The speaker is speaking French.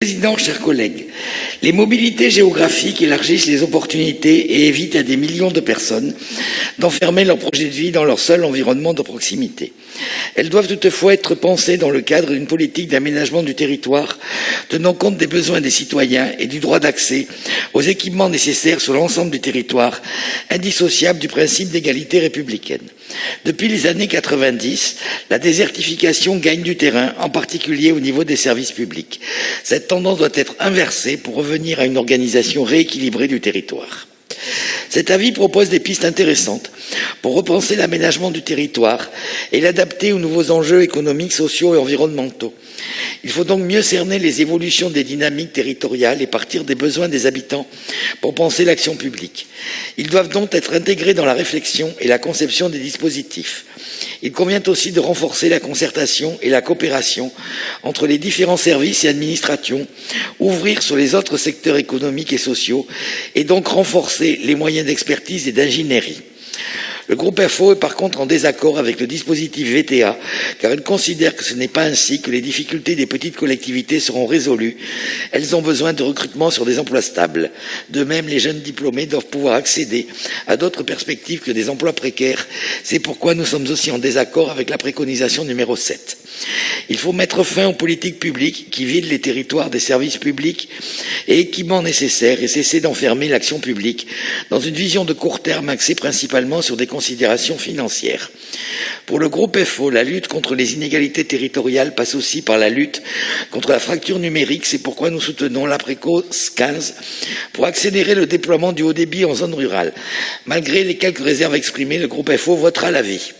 Président, chers collègues, les mobilités géographiques élargissent les opportunités et évitent à des millions de personnes d'enfermer leur projet de vie dans leur seul environnement de proximité. Elles doivent toutefois être pensées dans le cadre d'une politique d'aménagement du territoire tenant compte des besoins des citoyens et du droit d'accès aux équipements nécessaires sur l'ensemble du territoire, indissociable du principe d'égalité républicaine. Depuis les années 90, la désertification gagne du terrain, en particulier au niveau des services publics. Cette tendance doit être inversée pour revenir à une organisation rééquilibrée du territoire. Cet avis propose des pistes intéressantes pour repenser l'aménagement du territoire et l'adapter aux nouveaux enjeux économiques, sociaux et environnementaux. Il faut donc mieux cerner les évolutions des dynamiques territoriales et partir des besoins des habitants pour penser l'action publique. Ils doivent donc être intégrés dans la réflexion et la conception des dispositifs. Il convient aussi de renforcer la concertation et la coopération entre les différents services et administrations, ouvrir sur les autres secteurs économiques et sociaux et donc renforcer les moyens d'expertise et d'ingénierie. Le groupe FO est par contre en désaccord avec le dispositif VTA, car il considère que ce n'est pas ainsi que les difficultés des petites collectivités seront résolues. Elles ont besoin de recrutement sur des emplois stables. De même, les jeunes diplômés doivent pouvoir accéder à d'autres perspectives que des emplois précaires. C'est pourquoi nous sommes aussi en désaccord avec la préconisation numéro 7. Il faut mettre fin aux politiques publiques qui vident les territoires des services publics et équipements nécessaires et cesser d'enfermer l'action publique dans une vision de court terme axée principalement sur des considérations financières. Pour le groupe FO, la lutte contre les inégalités territoriales passe aussi par la lutte contre la fracture numérique. C'est pourquoi nous soutenons l'APRECOS 15 pour accélérer le déploiement du haut débit en zone rurale. Malgré les quelques réserves exprimées, le groupe FO votera l'avis.